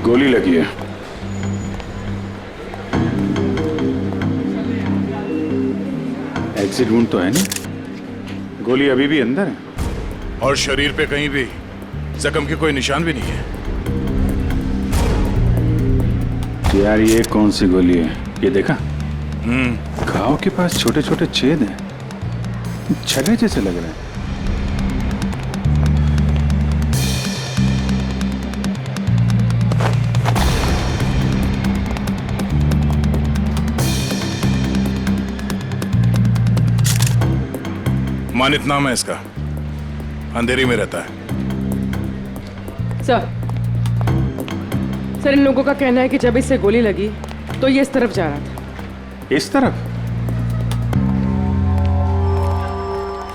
गोली लगी है। एग्जिट वुंड तो है नहीं, गोली अभी भी अंदर है। और शरीर पे कहीं भी जख्म के कोई निशान भी नहीं है। यार ये कौन सी गोली है, ये देखा? घाव के पास छोटे छोटे छेद हैं, छले जैसे लग रहे हैं। मानित नाम है इसका, अंधेरी में रहता है। सर इन लोगों का कहना है कि जब इससे गोली लगी तो ये इस तरफ जा रहा था। इस तरफ?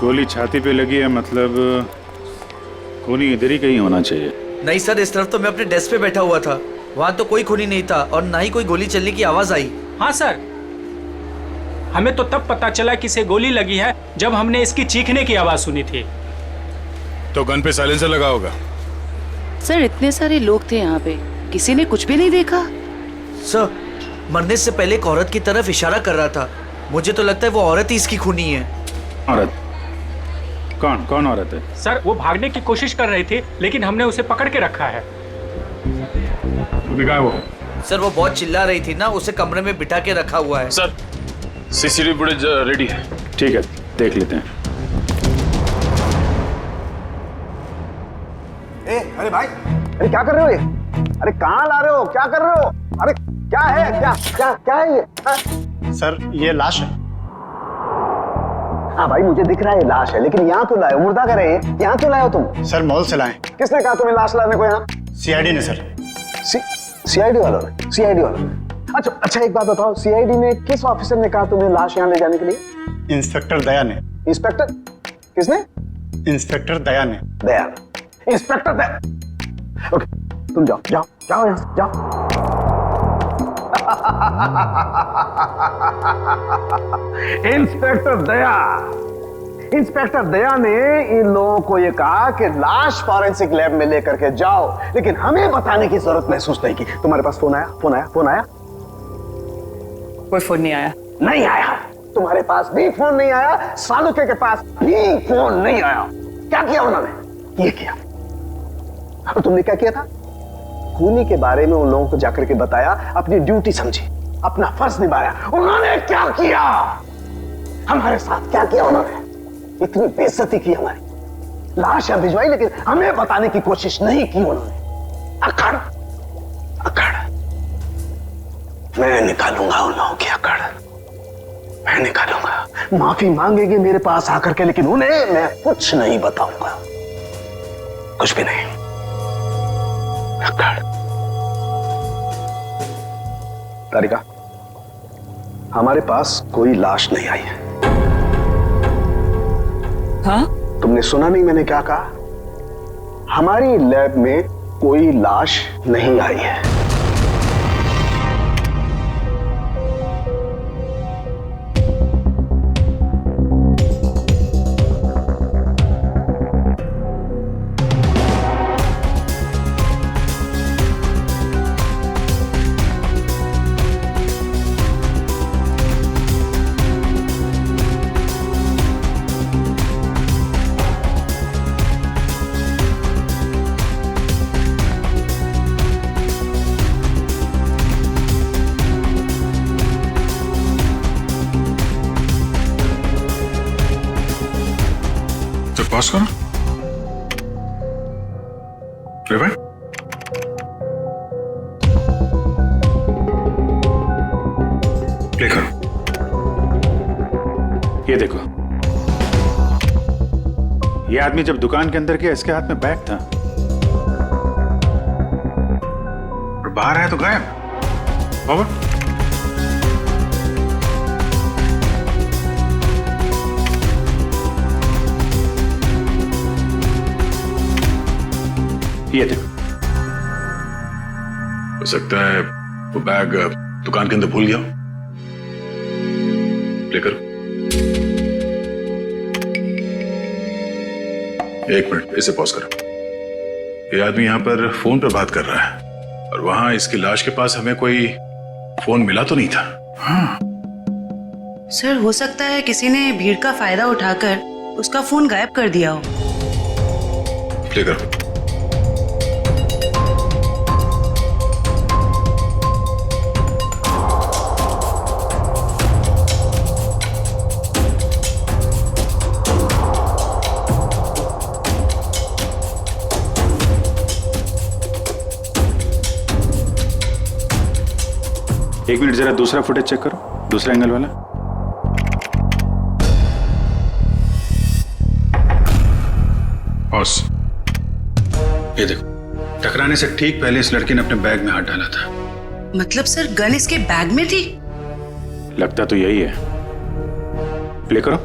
गोली छाती पे लगी है, मतलब खूनी इधर ही कहीं होना चाहिए। नहीं सर, इस तरफ तो मैं अपने डेस्क पे बैठा हुआ था, वहाँ तो कोई खूनी नहीं था और ना ही कोई गोली चलने की आवाज आई। हाँ सर, हमें तो तब पता चला कि इसे गोली लगी है जब हमने इसकी चीखने की आवाज सुनी थी। तो गन पे साइलेंसर लगा होगा। सर इतने सारे लोग थे यहाँ पे, किसी ने कुछ भी नहीं देखा। सर मरने से पहले एक औरत की तरफ इशारा कर रहा था, मुझे तो लगता है वो औरत ही इसकी खूनी है। औरत? कौन कौन औरत है? सर वो भागने की कोशिश कर रही थी लेकिन हमने उसे पकड़ के रखा है। वो सर वो बहुत चिल्ला रही थी ना, उसे कमरे में बिठा के रखा हुआ है। सर सीसीटीवी फुटेज रेडी है। ठीक है, देख लेते हैं। अरे भाई, अरे क्या कर रहे हो ये? अरे कहाँ ला रहे हो, क्या कर रहे हो? अरे क्या है, क्या क्या क्या है ये? सर ये लाश है। हाँ भाई मुझे दिख रहा है ये लाश है, लेकिन यहाँ क्यों लाए हो? मुर्दा कर रहे हैं, यहाँ क्यों लाए हो तुम? सर मॉल से लाए। किसने कहा तुम्हें लाश लाने को यहाँ? सीआईडी ने सर। सीआईडी वालों ने? सीआईडी वालों ने? अच्छा एक बात बताओ, सीआईडी में किस ऑफिसर ने कहा तुम्हें लाश यहाँ ले जाने के लिए? इंस्पेक्टर दया ने। इंस्पेक्टर? किसने? इंस्पेक्टर दया ने। दया? इंस्पेक्टर दया? ओके तुम जाओ जाओ जाओ यहाँ से, जाओ। इंस्पेक्टर दया, इंस्पेक्टर दया ने इन लोगों को ये कहा कि लाश फॉरेंसिक लैब में लेकर के जाओ, लेकिन हमें बताने की जरूरत महसूस नहीं की। तुम्हारे पास फोन आया? फोन आया? फोन आया? कोई फोन नहीं आया। नहीं आया? तुम्हारे पास भी फोन नहीं आया, सालुके के पास भी फोन नहीं आया। क्या किया उन्होंने? ये किया। और तुमने क्या किया था? खूनी के बारे में उन लोगों को जाकर के बताया, अपनी ड्यूटी समझी, अपना फर्ज निभाया। उन्होंने क्या किया? हमारे साथ क्या किया उन्होंने? इतनी बेइज्जती की हमारी, लाशें भिजवाई लेकिन हमें बताने की कोशिश नहीं की उन्होंने। अकड़ अकड़, मैं निकालूंगा उन लोगों की अकड़, मैं निकालूंगा। माफी मांगेंगे मेरे पास आकर के, लेकिन उन्हें मैं कुछ नहीं बताऊंगा, कुछ भी नहीं। तारिका, हमारे पास कोई लाश नहीं आई है। हाँ? तुमने सुना नहीं मैंने क्या कहा? हमारी लैब में कोई लाश नहीं आई है। पास करो। रिवाइंड। प्ले करो। ये देखो, ये आदमी जब दुकान के अंदर गया इसके हाथ में बैग था और बाहर आया तो गायब। ओवर। ये देखो, हो सकता है वो बैग दुकान के अंदर भूल गया हो। प्ले करो। 1 मिनट, इसे पॉज करो। ये आदमी यहां पर फोन पे बात कर रहा है और वहां इसकी लाश के पास हमें कोई फोन मिला तो नहीं था। सर हो सकता है किसी ने भीड़ का फायदा उठाकर उसका फोन गायब कर दिया हो। प्ले करो। एक मिनट जरा दूसरा फुटेज चेक करो, दूसरा एंगल वाला। बॉस ये देखो, टकराने से ठीक पहले इस लड़की ने अपने बैग में हाथ डाला था। मतलब सर गन इसके बैग में थी? लगता तो यही है। प्ले करो।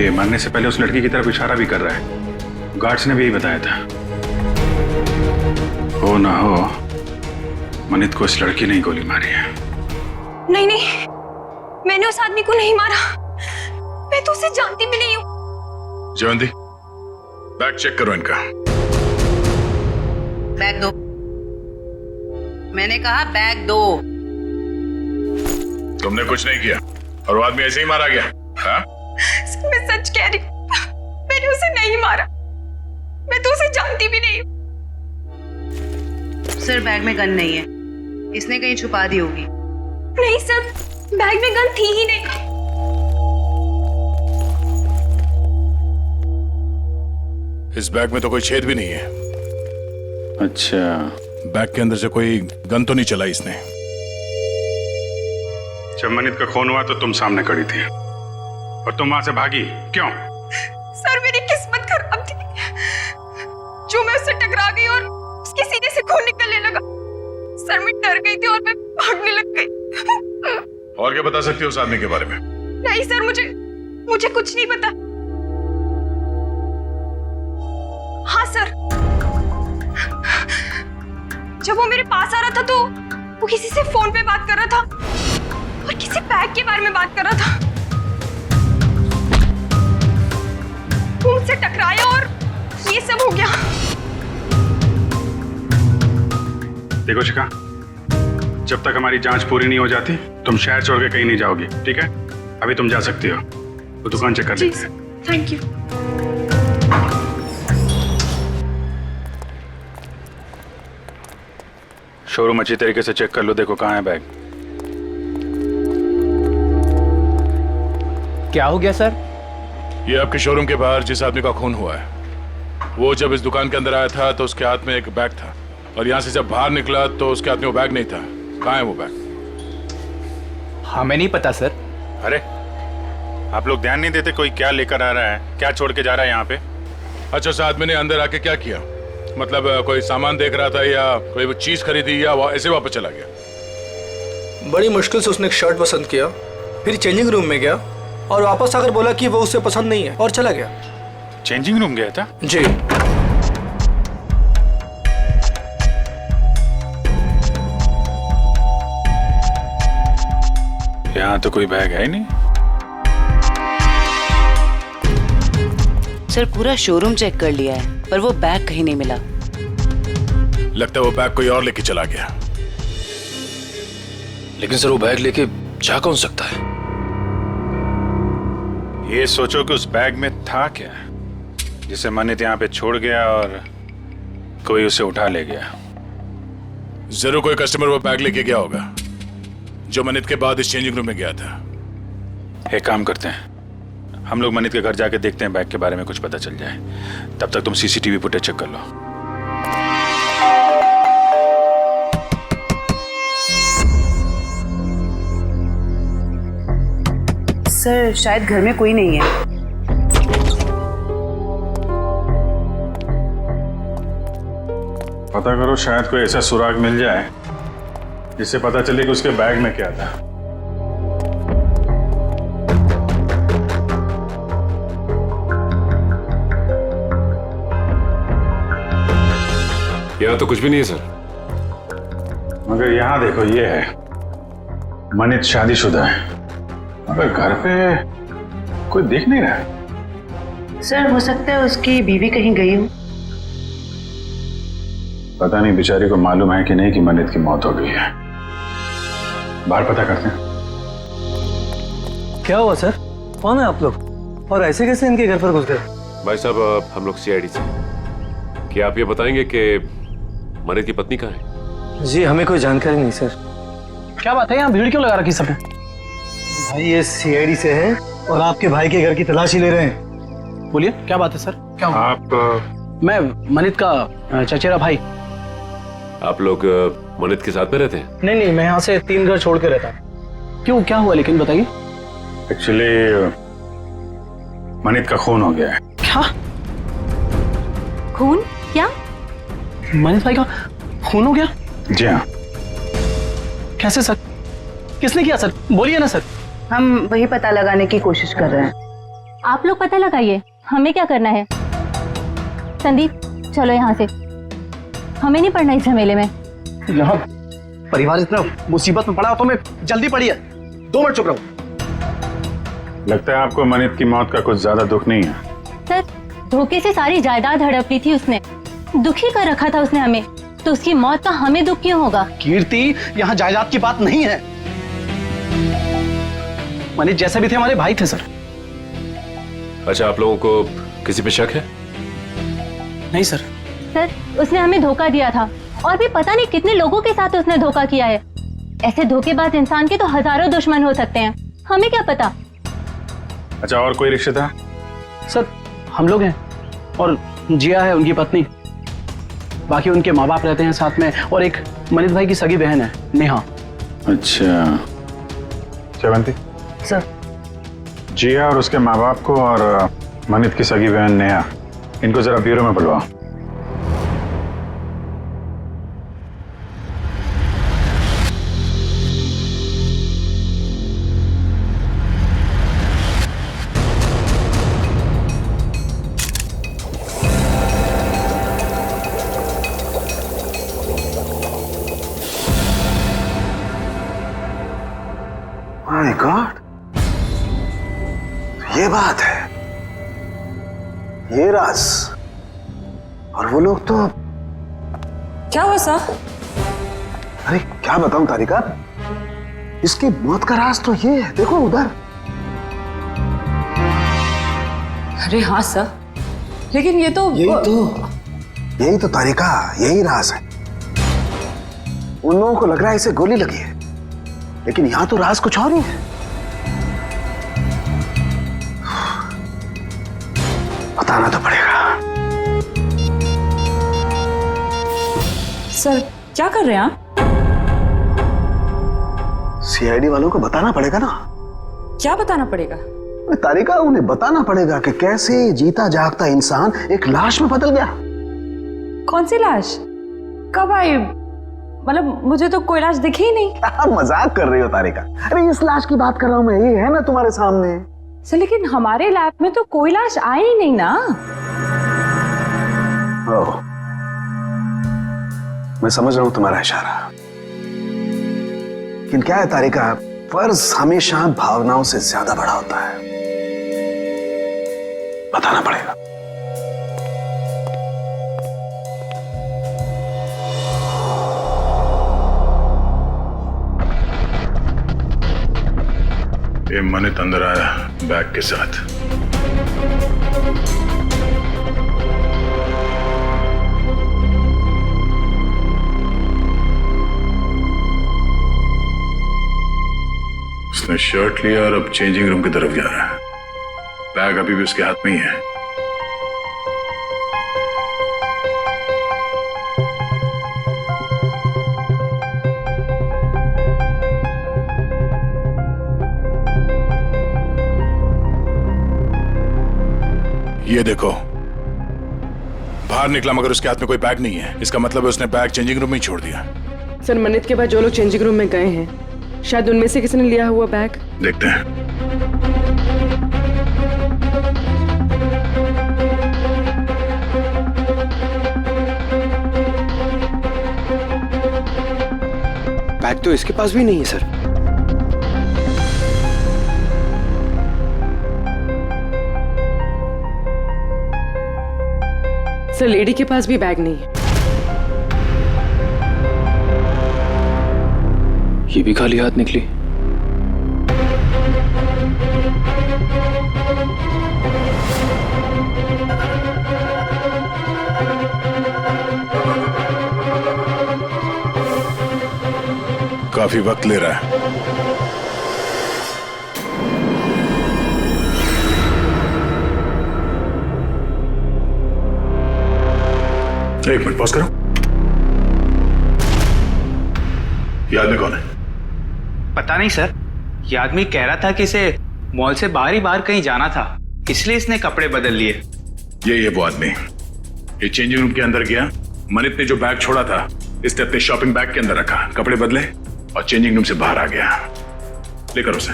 ये मारने से पहले उस लड़की की तरफ इशारा भी कर रहा है। गार्ड्स ने भी यही बताया था। हो ना हो मनित को इस लड़की ने ही गोली मारी है। नहीं नहीं, मैंने उस आदमी को नहीं मारा। मैं तो उसे जानती भी नहीं हूँ। जयवंती, बैग चेक करो इनका। बैग दो। मैंने कहा बैग दो। तुमने कुछ नहीं किया और वो आदमी ऐसे ही मारा गया। हाँ? मैं सच कह रही हूँ, मैंने उसे नहीं मारा। मैं तो उसे जानती भी नहीं हूँ। सर बैग में गन नहीं है, इसने कहीं छुपा दी होगी। नहीं सर, बैग में गन थी ही नहीं। इस बैग में तो कोई छेद भी नहीं है। अच्छा, बैग के अंदर से कोई गन तो नहीं चलाई इसने। जब मनित का खून हुआ तो तुम सामने खड़ी थी और तुम वहां से भागी क्यों? सर मेरी किस्मत खराब थी, जो मैं उससे टकरा गई और उसके सीने से खून निकलने लगा। सर मैं डर गई थी और मैं भागने लग गई। और क्या बता सकती हो उस आदमी के बारे में? नहीं सर, मुझे कुछ नहीं पता। हाँ सर, जब वो मेरे पास आ रहा था तो वो किसी से फोन पे बात कर रहा था और किसी बैग के बारे में बात कर रहा था। वो मुझसे टकराया और ये सब हो गया। देखो शिखा, जब तक हमारी जांच पूरी नहीं हो जाती तुम शहर छोड़ के कहीं नहीं जाओगी, ठीक है? अभी तुम जा सकती हो, वो दुकान चेक कर लेते हैं। Thank you. शोरूम अच्छी तरीके से चेक कर लो, देखो कहाँ है बैग। क्या हो गया सर? ये आपके शोरूम के बाहर जिस आदमी का खून हुआ है, वो जब इस दुकान के अंदर आया था तो उसके हाथ में एक बैग था और यहाँ से जब बाहर निकला तो उसके हाथ में वो बैग नहीं था। कहाँ है वो बैग? हमें नहीं पता सर। अरे आप लोग ध्यान नहीं देते कोई क्या लेकर आ रहा है, क्या छोड़ के जा रहा है यहाँ पे? अच्छा, उस आदमी ने अंदर आके क्या किया? मतलब कोई सामान देख रहा था या कोई वो चीज खरीदी या ऐसे वापस चला गया? बड़ी मुश्किल से उसने एक शर्ट पसंद किया, फिर चेंजिंग रूम में गया और वापस आकर बोला कि वो उसे पसंद नहीं है और चला गया। चेंजिंग रूम गया था? जी। यहाँ तो कोई बैग है ही नहीं। सर पूरा शोरूम चेक कर लिया है पर वो बैग कहीं नहीं मिला। लगता है वो बैग कोई और लेके चला गया। लेकिन सर वो बैग लेके जा कौन सकता है? ये सोचो कि उस बैग में था क्या जिसे मनित यहाँ पे छोड़ गया और कोई उसे उठा ले गया। जरूर कोई कस्टमर वो बैग लेके गया होगा जो मनित के बाद इस चेंजिंग रूम में गया था। एक काम करते हैं, हम लोग मनित के घर जाके देखते हैं बैग के बारे में कुछ पता चल जाए। तब तक तुम सीसीटीवी फुटेज चेक कर लो। सर शायद घर में कोई नहीं है। पता करो, शायद कोई ऐसा सुराग मिल जाए जिससे पता चले कि उसके बैग में क्या था। यहाँ तो कुछ भी नहीं है सर। मगर यहाँ देखो, ये है मनित शादीशुदा है, मगर घर पे कोई देख नहीं रहा। सर हो सकता है उसकी बीवी कहीं गई हो। पता नहीं बेचारी को मालूम है कि नहीं कि मनित की मौत हो गई है। बाहर पता करते हैं। क्या हुआ सर? कौन है आप लोग और ऐसे कैसे इनके घर पर घुस गए? भाई साहब हम लोग सीआईडी से। क्या आप ये बताएंगे कि मनित की पत्नी कहाँ है? जी हमें कोई जानकारी नहीं सर। क्या बात है, यहाँ भीड़ क्यों लगा रखी सबने? भाई ये सीआईडी से हैं और आपके भाई के घर की तलाशी ले रहे हैं। बोलिए क्या बात है सर, क्या हुआ? आप मैं मनित का चचेरा भाई। आप लोग मनित के साथ में रहते हैं? नहीं मैं यहाँ से 3 घर छोड़ के रहता हूँ। क्यों, क्या हुआ लेकिन बताइए। एक्चुअली मनित का खून हो गया है। क्या? खून? क्या? मनित भाई का खून हो गया? जी हाँ। कैसे सर? किसने किया सर? बोलिए ना सर। हम वही पता लगाने की कोशिश कर रहे हैं। आप लोग पता लगाइए, हमें क्या करना है। संदीप चलो यहाँ से, हमें नहीं पड़ना इस झमेले में। यहाँ परिवार इतना मुसीबत में पड़ा हो तो मैं जल्दी पड़ी है। 2 मिनट चुप रहो। लगता है आपको मनित की मौत का कुछ ज्यादा दुख नहीं है। सर धोखे से सारी जायदाद हड़प ली थी उसने, दुखी कर रखा था उसने हमें, तो उसकी मौत का हमें दुख क्यों होगा? कीर्ति, यहाँ जायदाद की बात नहीं है। मनीष जैसे भी थे हमारे भाई थे सर। अच्छा, आप लोगों को किसी पे शक है? नहीं सर। सर उसने हमें धोखा दिया था और भी पता नहीं कितने लोगों के साथ उसने धोखा किया है। ऐसे धोखेबाज इंसान के तो हजारों दुश्मन हो सकते हैं, हमें क्या पता। अच्छा, और कोई रिश्तेदार? सर हम लोग हैं और जिया है उनकी पत्नी, बाकी उनके माँ बाप रहते हैं साथ में, और एक मनीष भाई की सगी बहन है नेहा। अच्छा श्रवंती सर। जिया और उसके माँ बाप को और मनित की सगी बहन नेहा, इनको जरा ब्यूरो में बुलवाओ। माय गॉड, ये बात है, ये राज। और वो लोग तो क्या हुआ सर? अरे क्या बताऊं तारिका, इसकी मौत का राज तो ये है, देखो उधर। अरे हाँ सर, लेकिन ये तो यही तो तारिका, यही राज है। उन लोगों को लग रहा है इसे गोली लगी है, लेकिन यहां तो राज कुछ और ही है। बताना तो पड़ेगा। सर क्या कर रहे हैं आप? सीआईडी वालों को बताना पड़ेगा ना। क्या बताना पड़ेगा? तारिका, उन्हें बताना पड़ेगा कि कैसे जीता जागता इंसान एक लाश में बदल गया। कौन सी लाश? कब आई? मतलब मुझे तो कोई लाश दिखी ही नहीं। आप मजाक कर रही हो तारिका। अरे इस लाश की बात कर रहा हूं मैं, ये है ना तुम्हारे सामने। सर लेकिन हमारे लैब में तो कोई लाश आई ही नहीं ना। ओह, मैं समझ रहा हूं तुम्हारा इशारा, लेकिन क्या है तारिका, फर्ज हमेशा भावनाओं से ज्यादा बड़ा होता है। बताना पड़ेगा। ये मनित अंदर आया बैग के साथ। उसने शर्ट लिया और अब चेंजिंग रूम की तरफ जा रहा है। बैग अभी भी उसके हाथ में ही है। ये देखो, बाहर निकला मगर उसके हाथ में कोई बैग नहीं है। इसका मतलब है उसने बैग चेंजिंग रूम में ही छोड़ दिया। सर मनित के बाद जो लोग चेंजिंग रूम में गए हैं, शायद उनमें से किसी ने लिया हुआ बैग। देखते हैं। बैग तो इसके पास भी नहीं है सर। सर लेडी के पास भी बैग नहीं है। ये भी खाली हाथ निकली। काफी वक्त ले रहा है। एक मिनट पॉज करो। ये आदमी कौन है? पता नहीं सर, ये आदमी कह रहा था कि इसे मॉल से बाहर ही बाहर कहीं जाना था, इसलिए इसने कपड़े बदल लिए। ये वो आदमी। ये चेंजिंग रूम के अंदर गया, मनित ने जो बैग छोड़ा था इसने अपने शॉपिंग बैग के अंदर रखा, कपड़े बदले और चेंजिंग रूम से बाहर आ गया। लेकर उसे।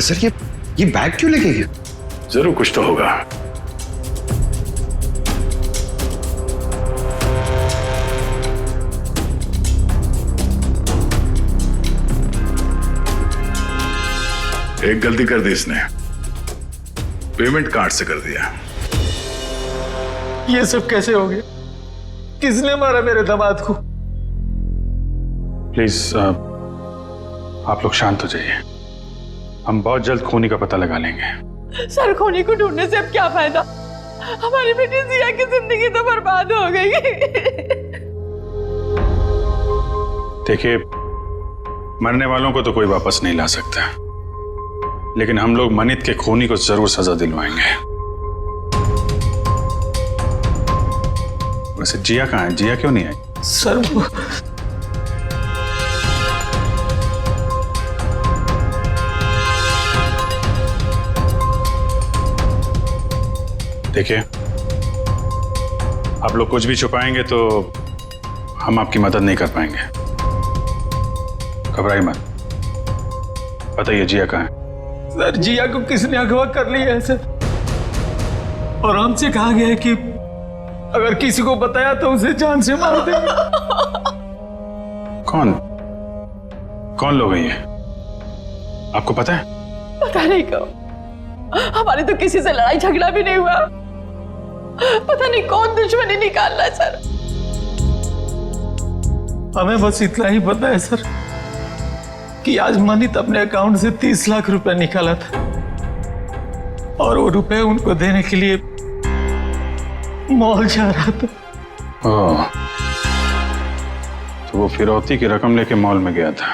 सर ये बैग क्यों लेके गया? जरूर कुछ तो होगा। एक गलती कर दी इसने, पेमेंट कार्ड से कर दिया। ये सब कैसे हो गया? किसने मारा मेरे दामाद को? प्लीज आप लोग शांत हो जाइए, हम बहुत जल्द खूनी का पता लगा लेंगे। सर खूनी को ढूंढने से अब क्या फायदा? हमारी बेटी जिया की जिंदगी तो बर्बाद हो गई। देखिए, मरने वालों को तो कोई वापस नहीं ला सकता, लेकिन हम लोग मनित के खूनी को जरूर सजा दिलवाएंगे। वैसे जिया कहाँ है? जिया क्यों नहीं आई? सर वो देखिए, आप लोग कुछ भी छुपाएंगे तो हम आपकी मदद नहीं कर पाएंगे। घबराइए मत, बताइए जिया कहाँ है? सर जिया को किसने अगवा कर लिया है सर, और हमसे कहा गया है कि अगर किसी को बताया तो उसे जान से मार देंगे। कौन लोग हैं ये? आपको पता है? पता नहीं कहो, हमारी तो किसी से लड़ाई झगड़ा भी नहीं हुआ। पता नहीं कौन दुश्मनी निकाल रहा है सर। हमें बस इतना ही पता है सर कि आज मनित अपने अकाउंट से 30 लाख रुपए निकाला था, और वो रुपए उनको देने के लिए मॉल जा रहा था। ओह, तो वो फिरौती की रकम लेके मॉल में गया था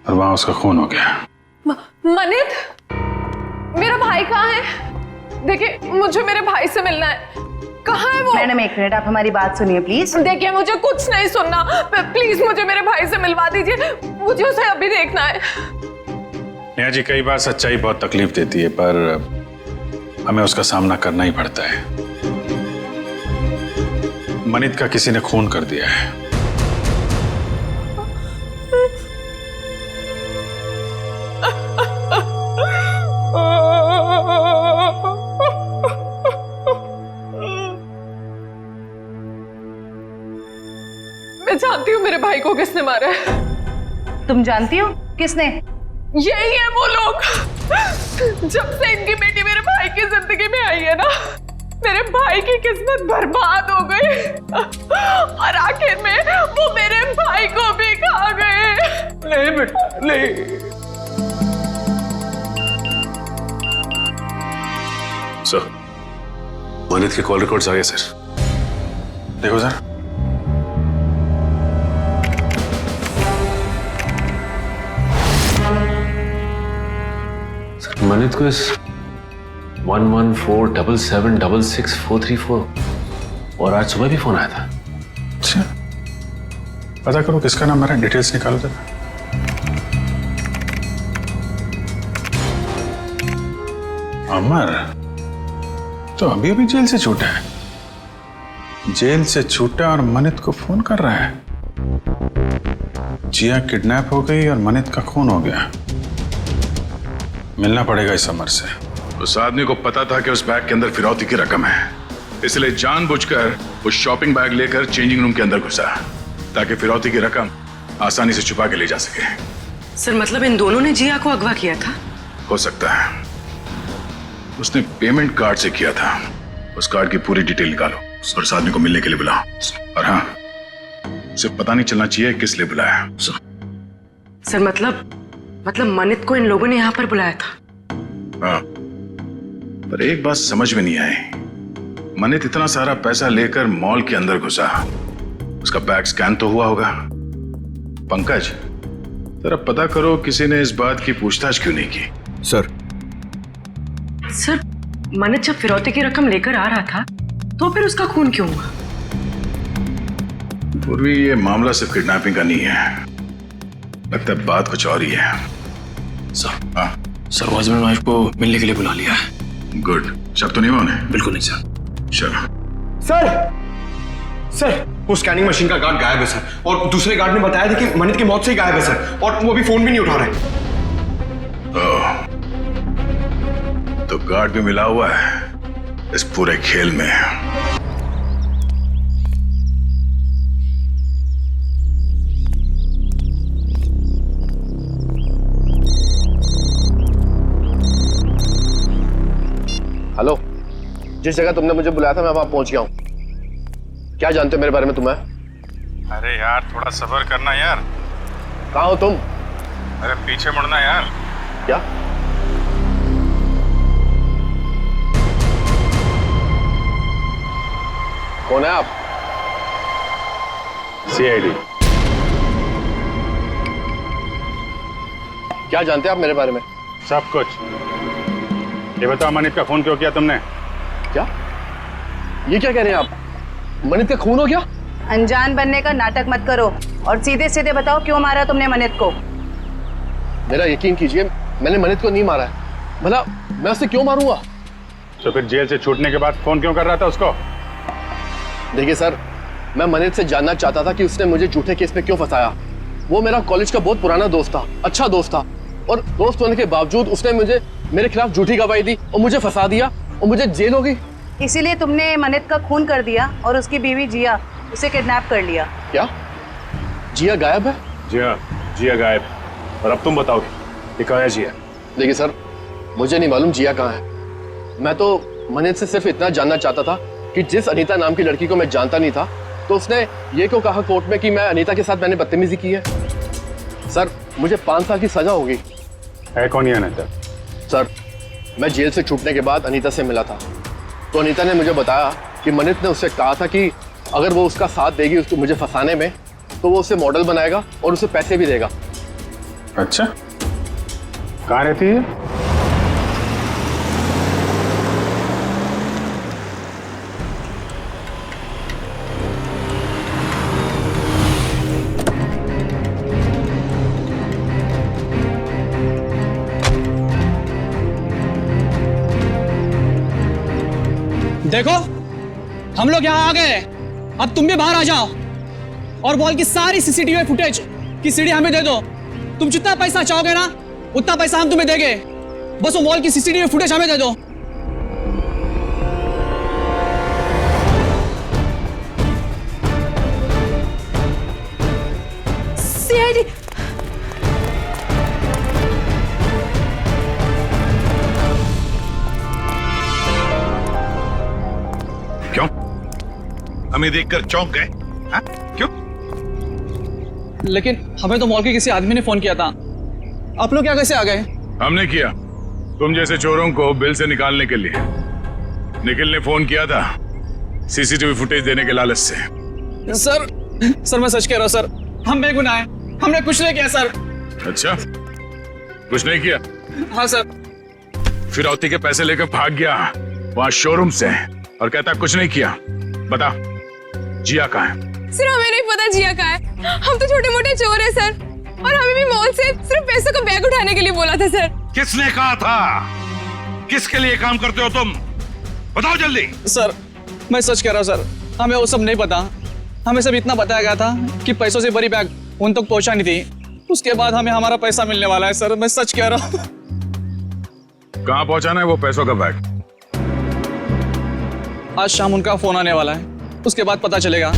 और वहां उसका खून हो गया। मनित, मेरा भाई कहाँ है? देखिए, मुझे मेरे भाई से मिलना है। कहाँ है वो? मैडम एक मिनट, आप हमारी बात सुनिए प्लीज। देखिए, मुझे कुछ नहीं सुनना, प्लीज मुझे मेरे भाई से मिलवा दीजिए, मुझे उसे अभी देखना है। नेहा जी, कई बार सच्चाई बहुत तकलीफ देती है, पर हमें उसका सामना करना ही पड़ता है। मनित का किसी ने खून कर दिया है। मैं जानती हूँ मेरे भाई को किसने मारा है। तुम जानती हो किसने? यही है वो लोग। जब से इनकी बेटी मेरे भाई की जिंदगी में आई है ना, मेरे भाई की किस्मत बर्बाद हो गई, और आखिर में वो मेरे भाई को भी खा गए। नहीं बेटा नहीं। सर, मनित के कॉल रिकॉर्ड्स आ गए सर। देखो सर, मनित को इस 1147776644 और आज सुबह भी फोन आया था। अच्छा, पता करो किसका नंबर है, डिटेल्स निकालो जरा। अमर तो अभी अभी जेल से छूटा है। जेल से छूटा और मनित को फोन कर रहा है। जिया किडनैप हो गई और मनित का खून हो गया। मिलना पड़ेगा इस अमर से। उस आदमी को पता था कि उस बैग के अंदर फिरौती की रकम है, इसलिए जानबूझकर उस शॉपिंग बैग लेकर चेंजिंग रूम के अंदर घुसा, ताकि फिरौती की रकम आसानी से छुपा के ले जा सके। सर मतलब इन दोनों ने जिया को अगवा किया था? हो सकता है, उसने पेमेंट कार्ड से किया था। उस कार्ड की पूरी डिटेल निकालो और उस आदमी को मिलने के लिए बुलाओ। और हाँ, उसे पता नहीं चलना चाहिए किस लिए बुलाया। सर मतलब मनित को इन लोगों ने यहाँ पर बुलाया था। हाँ, पर एक बात समझ में नहीं आई, मनित इतना सारा पैसा लेकर मॉल के अंदर घुसा, उसका बैग स्कैन तो हुआ होगा। पंकज, जरा पता करो किसी ने इस बात की पूछताछ क्यों नहीं की। सर मनित जब फिरौती की रकम लेकर आ रहा था तो फिर उसका खून क्यों हुआ? पूर्वी, ये मामला सिर्फ किडनैपिंग का नहीं है, लगता है बात कुछ और ही है। सर, हाँ सर वो हस्बैंड वाइफ को मिलने के लिए बुला लिया है। गुड, शक तो नहीं हुआ उन्हें? बिल्कुल नहीं सर। चलो। सर वो स्कैनिंग मशीन का गार्ड गायब है सर, और दूसरे गार्ड ने बताया था कि मनित की मौत से ही गायब है सर, और वो अभी फोन भी नहीं उठा रहे। तो गार्ड भी मिला हुआ है इस पूरे खेल में। हेलो, जिस जगह तुमने मुझे बुलाया था मैं वहां पहुंच गया हूं। क्या जानते हो मेरे बारे में तुम्हें? अरे यार थोड़ा सब्र करना यार। कहाँ हो तुम? अरे पीछे मुड़ना यार। क्या? कौन है आप? सीआईडी। क्या जानते हैं आप मेरे बारे में? सब कुछ। ये बताओ, मनित का खून क्यों किया तुमने? क्या? ये क्या कह रहे हैं आप? मनित का खून हो गया? अनजान बनने का नाटक मत करो और सीधे सीधे बताओ क्यों मारा तुमने मनित को। मेरा यकीन कीजिए, मैंने मनित को नहीं मारा है। भला मैं उसे क्यों मारूंगा? तो फिर जेल से छूटने के बाद फोन क्यों कर रहा था उसको? देखिए सर, मैं मनित से जानना चाहता था कि उसने मुझे झूठे केस में क्यों फंसाया। वो मेरा कॉलेज का बहुत पुराना दोस्त था, अच्छा दोस्त था, और दोस्त होने के बावजूद उसने मेरे खिलाफ झूठी गवाही दी और मुझे फंसा दिया और मुझे जेल हो गई। इसीलिए तुमने मनित का खून कर दिया और उसकी बीवी जिया उसे किडनैप कर लिया। क्या? जिया गायब है? जिया गायब। और अब तुम बताओ ये कहाँ है जिया? देखिए सर, मुझे नहीं मालूम जिया कहाँ है। मैं तो मनित से सिर्फ इतना जानना चाहता था कि जिस अनीता नाम की लड़की को मैं जानता नहीं था, तो उसने ये क्यों कहा कोर्ट में कि मैं अनीता के साथ मैंने बदतमीजी की है। सर, मुझे 5 साल की सजा होगी। है कौन ये अनीता? सर, मैं जेल से छूटने के बाद अनीता से मिला था, तो अनीता ने मुझे बताया कि मनित ने उससे कहा था कि अगर वो उसका साथ देगी उसको मुझे फंसाने में, तो वो उसे मॉडल बनाएगा और उसे पैसे भी देगा। अच्छा, कहाँ रहती है? देखो, हम लोग यहाँ आ गए, अब तुम भी बाहर आ जाओ और मॉल की सारी सीसीटीवी फुटेज की सीडी हमें दे दो। तुम जितना पैसा चाहोगे ना उतना पैसा हम तुम्हें देंगे, बस वो मॉल की सीसीटीवी फुटेज हमें दे दो। सीआईडी। क्यों? हमें देखकर चौंक गए? हाँ? क्यों? लेकिन हमें तो मॉल के किसी आदमी ने फोन किया था, आप लोग क्या कैसे आ गए? हमने किया, तुम जैसे चोरों को बिल से निकालने के लिए। निखिल ने फोन किया था सीसीटीवी फुटेज देने के लालच से। सर मैं सच कह रहा हूँ सर, हम बेगुनाह हैं, हमने कुछ नहीं किया सर। अच्छा, कुछ नहीं किया? हाँ सर। फिरौती के पैसे लेकर भाग गया वहां शोरूम से और कहता कुछ नहीं किया। बता, जिया कहाँ है? सर हमें नहीं पता जिया कहाँ है, हम तो छोटे मोटे चोर हैं सर, और हमें भी मॉल से सिर्फ पैसों का बैग उठाने के लिए बोला था सर। किसने कहा था? किसके लिए काम करते हो तुम? बताओ जल्दी। सर मैं सच कह रहा हूँ सर, हमें वो सब नहीं पता, हमें सब इतना बताया गया था कि पैसों से बड़ी बैग उन तक पहुंचा नहीं थी, उसके बाद हमें हमारा पैसा मिलने वाला है सर, मैं सच कह रहा हूँ। कहाँ पहुंचाना है वो पैसों का बैग? आज शाम उनका फोन आने वाला है, उसके बाद पता चलेगा।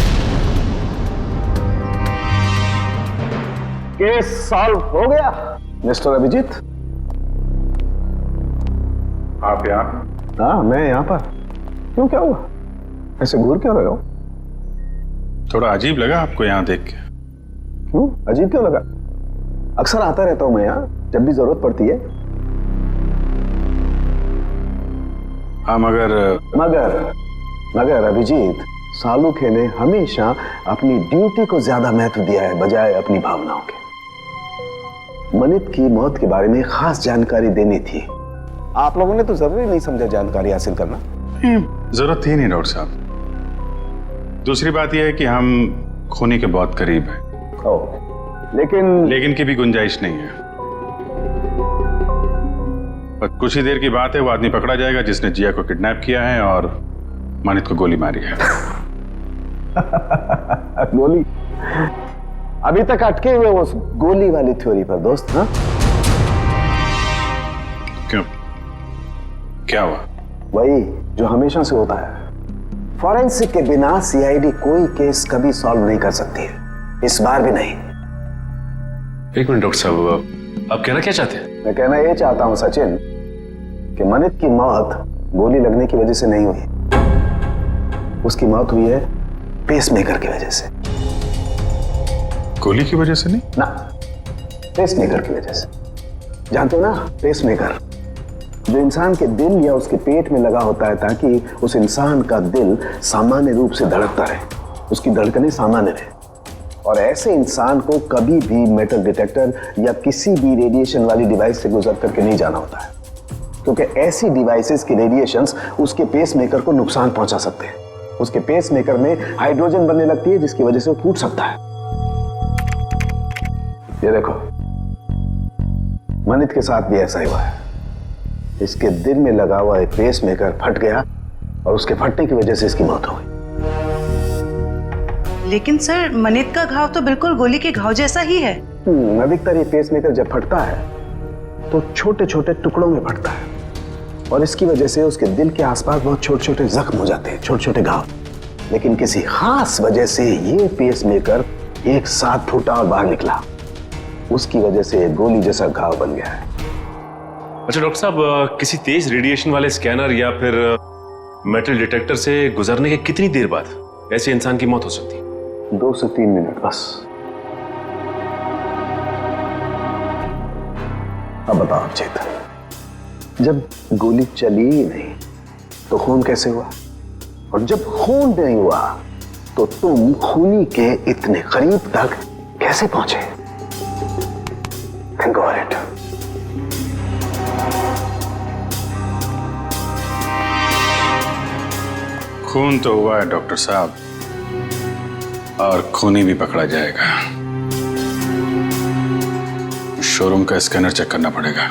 केस सॉल्व हो गया मिस्टर अभिजीत। आप यहाँ? हाँ, मैं यहाँ पर। क्यों, क्या हुआ? ऐसे घूर क्यों रहे हो? थोड़ा अजीब लगा आपको यहाँ देख के? क्यों अजीब क्यों लगा? अक्सर आता रहता हूं मैं यहाँ जब भी जरूरत पड़ती है। हाँ मगर अभिजीत, सालुखे ने हमेशा अपनी ड्यूटी को ज्यादा महत्व दिया है बजाय अपनी भावनाओं के। मनित की मौत के बारे में खास जानकारी देनी थी। आप लोगों ने तो जरूरी नहीं समझा जानकारी हासिल करना। जरूरत थी नहीं डॉक्टर साहब। दूसरी बात यह है कि हम खूनी के बहुत करीब हैं। लेकिन की भी गुंजाइश नहीं है। और कुछ ही देर की बात है, वो आदमी पकड़ा जाएगा जिसने जिया को किडनैप किया है और मानित को गोली मारी है। गोली? अभी तक अटके हुए उस गोली वाली थ्योरी पर दोस्त। हाँ, क्यों, क्या हुआ? वही जो हमेशा से होता है। फॉरेंसिक के बिना सीआईडी कोई केस कभी सॉल्व नहीं कर सकती है, इस बार भी नहीं। एक मिनट डॉक्टर साहब, आप कहना क्या चाहते हैं? मैं कहना ये चाहता हूं सचिन कि मनित की मौत गोली लगने की वजह से नहीं हुई। उसकी मौत हुई है पेसमेकर की वजह से। गोली की वजह से नहीं ना, पेसमेकर की वजह से। जानते हो ना, पेसमेकर जो इंसान के दिल या उसके पेट में लगा होता है ताकि उस इंसान का दिल सामान्य रूप से धड़कता रहे, उसकी धड़कनें सामान्य रहे। और ऐसे इंसान को कभी भी मेटल डिटेक्टर या किसी भी रेडिएशन वाली डिवाइस से गुजर करके नहीं जाना होता है, क्योंकि ऐसी डिवाइसेस की रेडिएशंस उसके पेसमेकर को नुकसान पहुंचा सकते हैं। उसके पेसमेकर में हाइड्रोजन बनने लगती है जिसकी वजह से वो फूट सकता है। ये देखो, मनित के साथ भी ऐसा ही हुआ है। इसके दिल में लगा हुआ एक पेसमेकर फट गया और उसके फटने की वजह से इसकी मौत हो गई। लेकिन सर, मनित का घाव तो बिल्कुल गोली के घाव जैसा ही है। अधिकतर ये पेसमेकर जब फटता है तो छोटे छोटे टुकड़ों में फटता है और इसकी वजह से उसके दिल के आसपास बहुत छोटे छोटे जख्म हो जाते हैं, छोटे छोटे घाव। लेकिन किसी खास वजह से ये पेसमेकर एक साथ फूटा और बाहर निकला, उसकी वजह से गोली जैसा घाव बन गया है। अच्छा डॉक्टर साहब, किसी तेज रेडिएशन वाले स्कैनर या फिर मेटल डिटेक्टर से गुजरने के कितनी देर बाद ऐसे इंसान की मौत हो सकती है? 2 से 3 मिनट बस। अब बताओ चेतन, जब गोली चली ही नहीं तो खून कैसे हुआ? और जब खून नहीं हुआ तो तुम खूनी के इतने करीब तक कैसे पहुंचे? Think over it. खून तो हुआ है डॉक्टर साहब, और खूनी भी पकड़ा जाएगा। शोरूम का स्कैनर चेक करना पड़ेगा।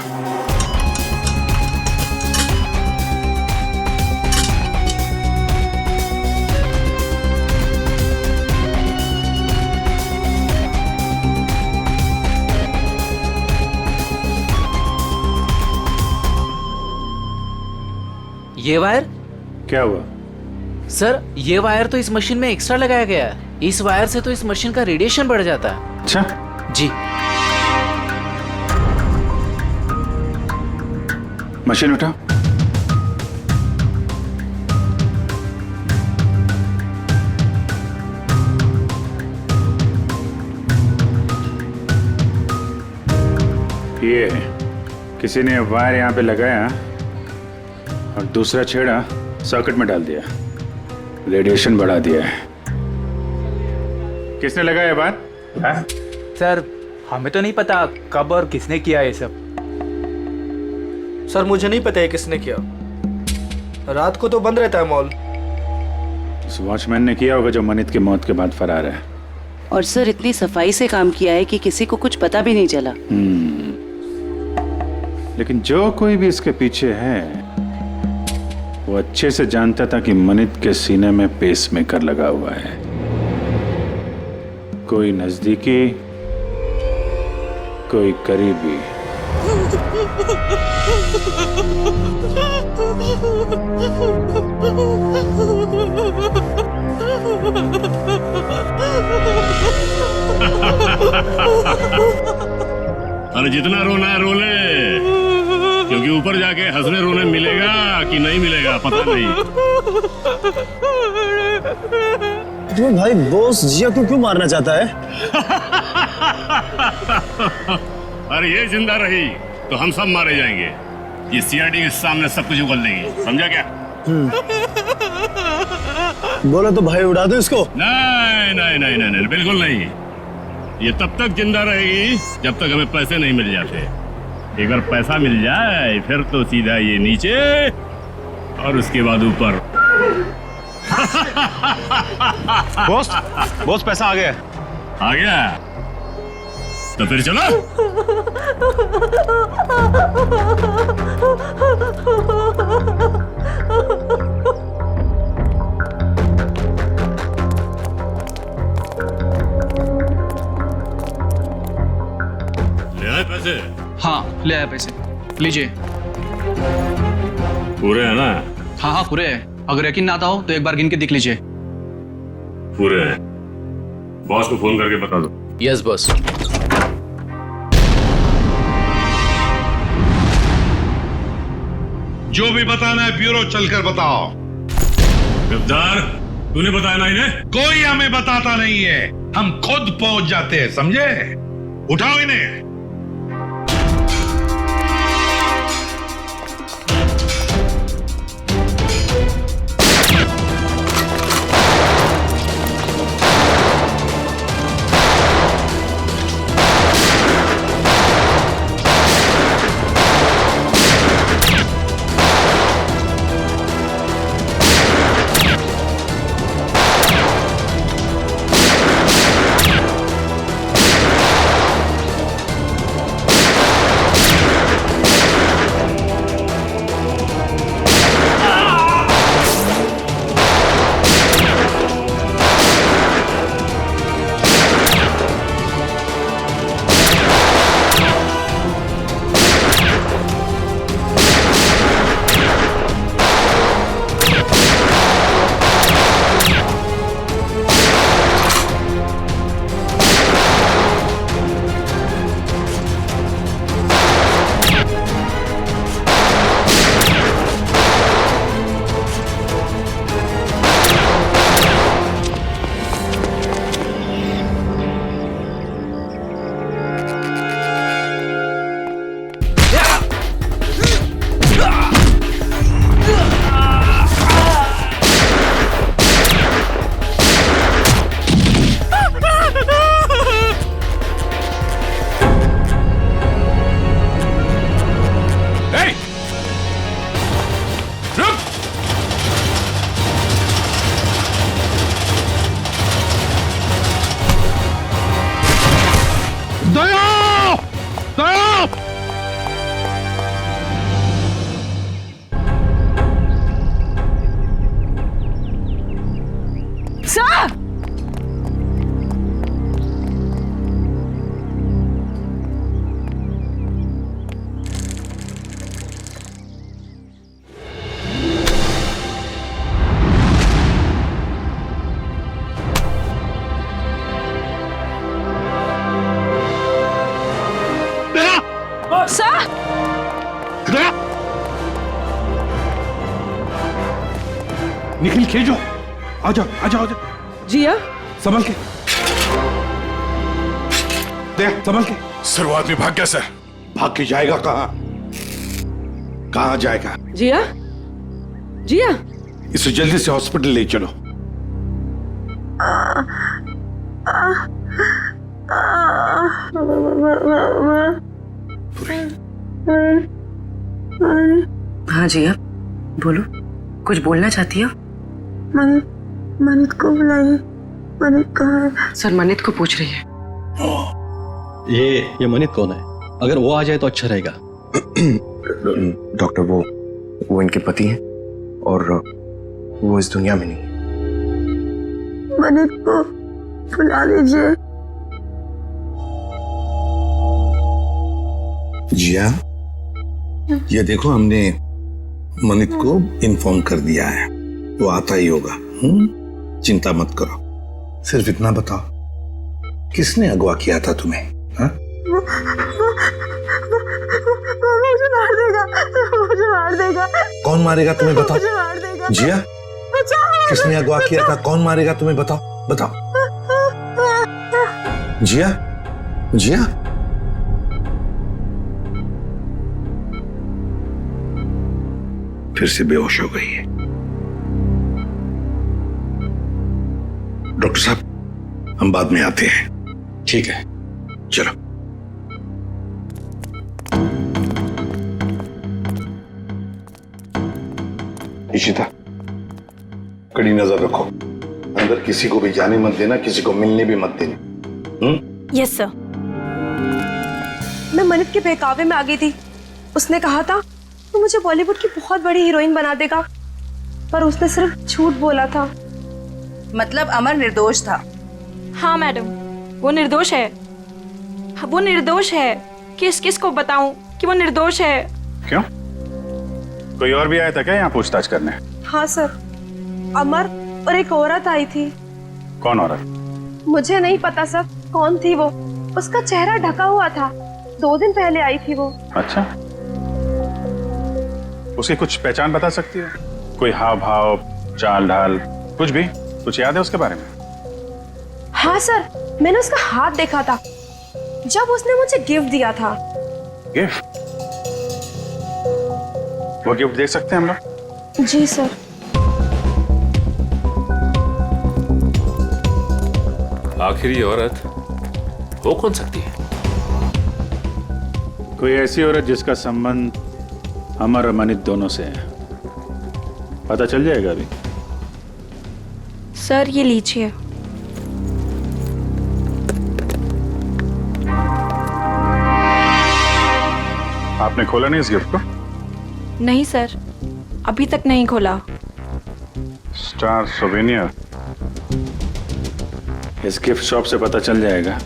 ये वायर? क्या हुआ? सर, ये वायर तो इस मशीन में एक्स्ट्रा लगाया गया है। इस वायर से तो इस मशीन का रेडिएशन बढ़ जाता है। अच्छा जी। मशीन उठा। ये किसी ने वायर यहाँ पे लगाया और दूसरा छेड़ा सर्किट में डाल दिया, रेडिएशन बढ़ा दिया है। किसने लगाया बात? सर, हमें तो नहीं पता कब और किसने किया ये सब। सर, मुझे नहीं पता है किसने किया। रात को तो बंद रहता है मॉल। उस वॉचमैन ने किया होगा जो मनित की मौत के बाद फरार है। और सर, इतनी सफाई से काम किया है कि किसी को कुछ पता भी नहीं चला। लेकिन जो कोई भी इसके पीछे है वो अच्छे से जानता था कि मनित के सीने में पेसमेकर लगा हुआ है। कोई नजदीकी, कोई करीबी। अरे जितना रोना है रो ले, क्योंकि ऊपर जाके हंसने रोने मिलेगा कि नहीं मिलेगा पता नहीं। तुम्हें भाई बॉस जिया को क्यों मारना चाहता है? अरे ये जिंदा रही तो हम सब मारे जाएंगे। ये सीआईडी के सामने सब कुछ उगल देगी, समझा क्या? बोला तो भाई उड़ा दो इसको। नहीं नहीं नहीं नहीं नहीं, बिल्कुल नहीं। ये तब तक जिंदा रहेगी जब तक हमें पैसे नहीं मिल जाते। एक बार पैसा मिल जाए फिर तो सीधा ये नीचे और उसके बाद ऊपर। बॉस पैसा आ गया। आ गया तो फिर चलो। ले आए पैसे? हाँ ले आया पैसे, लीजिए। पूरे है ना? हाँ हाँ पूरे है। अगर यकीन ना आता हो तो एक बार गिन के देख लीजिए। पूरे हैं। बॉस को फोन करके बता दो। Yes boss. जो भी बताना है ब्यूरो चलकर बताओ। गद्दार, तूने बताया ना इन्हें? कोई हमें बताता नहीं है, हम खुद पहुंच जाते हैं, समझे? उठाओ इन्हें। निखिल खेजो, आजा आजा आजा। जिया संभल के देख, संभल के। सर वो आदमी भाग गया सर। भाग के जाएगा कहाँ? कहाँ जाएगा? जिया जिया इसे जल्दी से हॉस्पिटल ले चलो। हाँ जिया बोलो, कुछ बोलना चाहती हो? मनित को बुलाइए। मनित कहाँ है? सर मनित को पूछ रही है। ये मनित कौन है? अगर वो आ जाए तो अच्छा रहेगा। डॉक्टर वो इनके पति हैं और वो इस दुनिया में नहीं है। मनित को बुला लीजिए। जिया, ये देखो हमने मनित को इन्फॉर्म कर दिया है, वो आता ही होगा। चिंता मत करो। सिर्फ इतना बताओ, किसने अगवा किया था तुम्हें? हाँ? मुझे मार देगा, मुझे मार देगा। कौन मारेगा तुम्हें बताओ? मुझे मार देगा। जिया, किसने अगवा किया था? कौन मारेगा तुम्हें बताओ? बताओ। जिया, जिया, फिर से बेहोश हो गई है। डॉक्टर साहब, हम बाद में आते हैं। ठीक है, चलो। इशिता, कड़ी नजर रखो, अंदर किसी को भी जाने मत देना, किसी को मिलने भी मत देना। Yes sir. मैं मनित के बहकावे में आ गई थी। उसने कहा था तो मुझे बॉलीवुड की बहुत बड़ी हीरोइन बना देगा, पर उसने सिर्फ झूठ बोला था। मतलब अमर निर्दोष था? हाँ मैडम, वो निर्दोष है। वो निर्दोष है। किस को बताऊं कि वो निर्दोष है? क्यों, कोई और भी आया था क्या यहाँ पूछताछ करने? हाँ सर, अमर और एक औरत आई थी। कौन औरत? मुझे नहीं पता सर कौन थी वो। उसका चेहरा ढका हुआ था। 2 दिन पहले आई थी वो। अच्छा, उसकी कुछ पहचान बता सकती है? कोई हाव भाव, चाल ढाल, कुछ भी? कुछ याद है उसके बारे में? हाँ सर, मैंने उसका हाथ देखा था जब उसने मुझे गिफ्ट दिया था। गिफ्ट? वो गिफ्ट दे सकते हैं हम लोग? जी सर। आखिर ये औरत हो कौन सकती है? कोई ऐसी औरत जिसका संबंध अमर और मनित दोनों से है। पता चल जाएगा अभी। सर ये लीजिए। आपने खोला नहीं इस गिफ्ट को? नहीं सर, अभी तक नहीं खोला। Star souvenir. इस गिफ्ट शॉप से पता चल जाएगा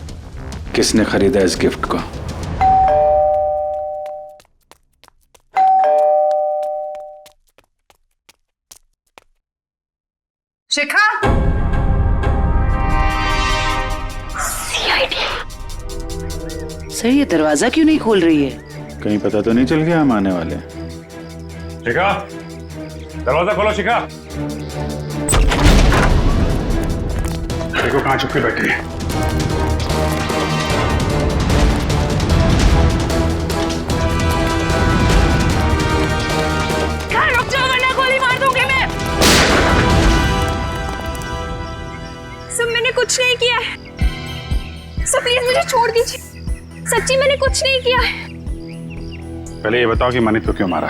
किसने खरीदा इस गिफ्ट को। शिखा, सर ये दरवाजा क्यों नहीं खोल रही है? कहीं पता तो नहीं चल गया हम आने वाले? शिखा, दरवाजा खोलो। शिखा, देखो कहाँ छुप के बैठी है। रुक जाओ वरना गोली मार दूंगी मैं। सब मैंने कुछ नहीं किया है। सब प्लीज मुझे छोड़ दीजिए। सच्ची मैंने कुछ नहीं किया है। पहले ये बताओ कि मनित को क्यों मारा?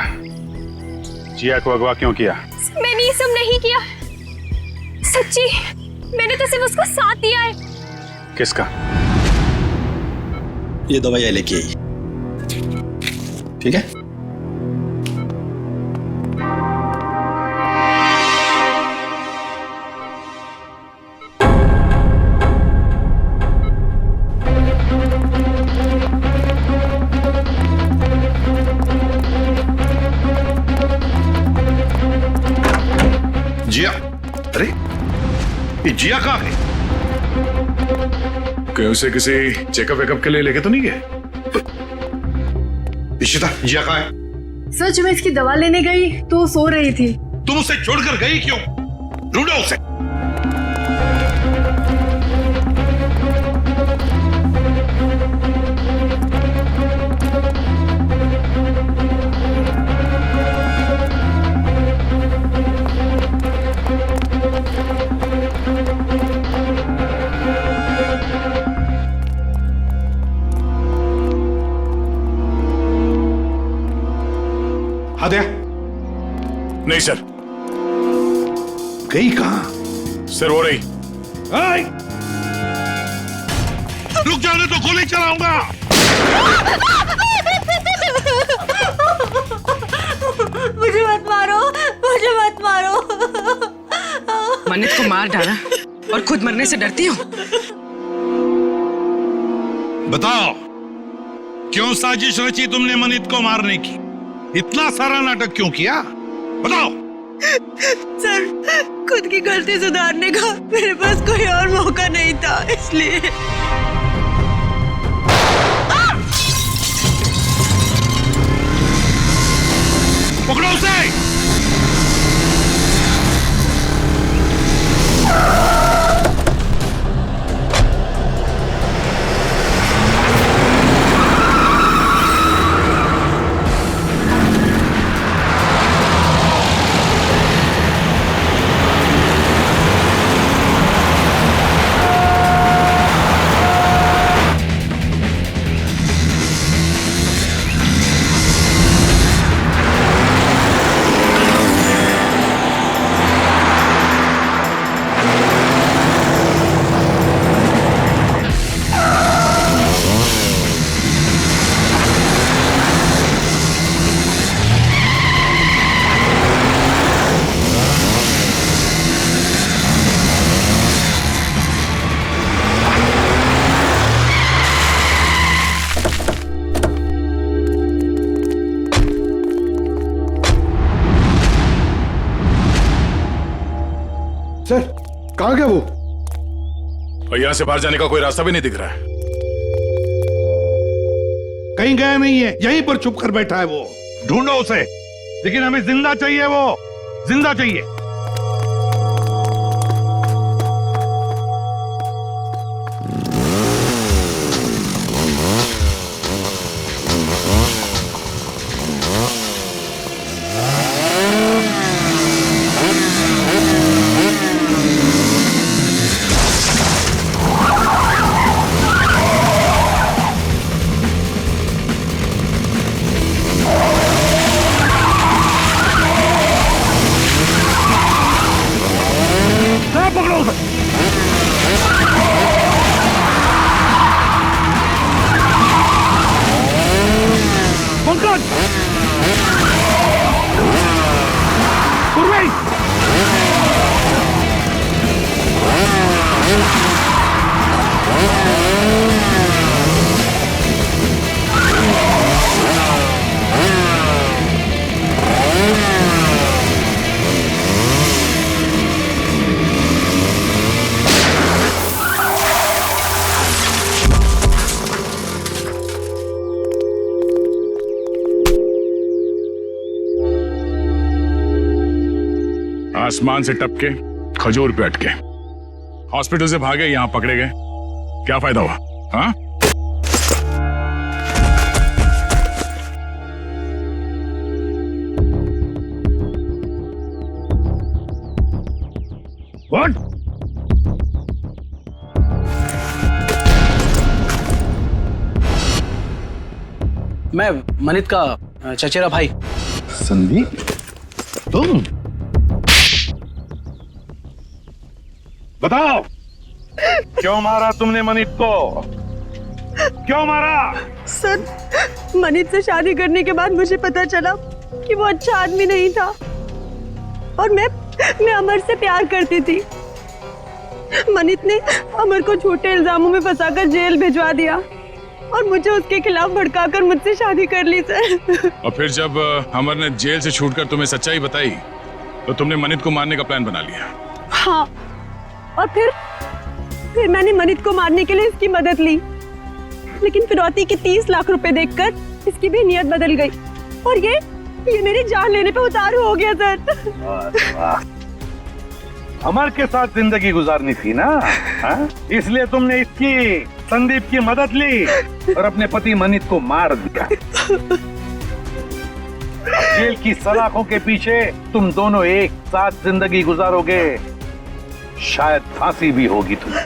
जिया को अगवा क्यों किया? मैंने ये सब नहीं किया। सच्ची मैंने तो सिर्फ उसका साथ दिया है। किसका? ये दवाई लेके आई, ठीक है? जिया, अरे ये जिया कहाँ है? कहीं उसे किसी चेकअप वेकअप के लिए लेके तो नहीं गए? इशिता, जिया कहाँ है? सर जब मैं इसकी दवा लेने गई तो सो रही थी। तुम उसे छोड़कर गई क्यों? ढूंढो उसे। हाँ दया। नहीं सर। गई कहां? सर हो रही। रुक जाने तो गोली चलाऊंगा। मुझे मत मारो, मुझे मत मारो। मन्नत को मार डाला और खुद मरने से डरती हो? बताओ, क्यों साजिश रची तुमने मनित को मारने की? इतना सारा नाटक क्यों किया? बताओ। सर खुद की गलती सुधारने का मेरे पास कोई और मौका नहीं था, इसलिए। पकड़ो उसे। सर कहाँ गया वो? और यहाँ से बाहर जाने का कोई रास्ता भी नहीं दिख रहा है। कहीं गया नहीं है, यहीं पर छुप कर बैठा है वो। ढूंढो उसे, लेकिन हमें जिंदा चाहिए, वो जिंदा चाहिए। आसमान से टपके खजूर पे अटके, हॉस्पिटल से भागे, यहां पकड़े गए, क्या फायदा हुआ? हाँ? What? मैं मनित का चचेरा भाई। संदीप, तुम बताओ, क्यों मारा तुमने मनित को? क्यों मारा? सर, मनित से शादी करने के बाद मुझे पता चला कि वो अच्छा आदमी नहीं था और मैं अमर से प्यार करती थी। मनित ने अमर को झूठे इल्जामों में फंसाकर जेल भिजवा दिया और मुझे उसके खिलाफ भड़काकर मुझसे शादी कर ली सर। और फिर जब अमर ने जेल से छूटकर तुम्हें सच्चाई बताई तो तुमने मनित को मारने का प्लान बना लिया। हाँ, और फिर मैंने मनित को मारने के लिए इसकी मदद ली, लेकिन फिरौती के 30 लाख रुपए देखकर इसकी भी नियत बदल गई और ये मेरी जान लेने पे उतारू हो गया सर। अमर के साथ जिंदगी गुजारनी थी ना, हा? इसलिए तुमने इसकी, संदीप की मदद ली और अपने पति मनित को मार दिया। जेल की सलाखों के पीछे तुम दोनों एक साथ जिंदगी गुजारोगे, शायद फांसी भी होगी तुम्हें।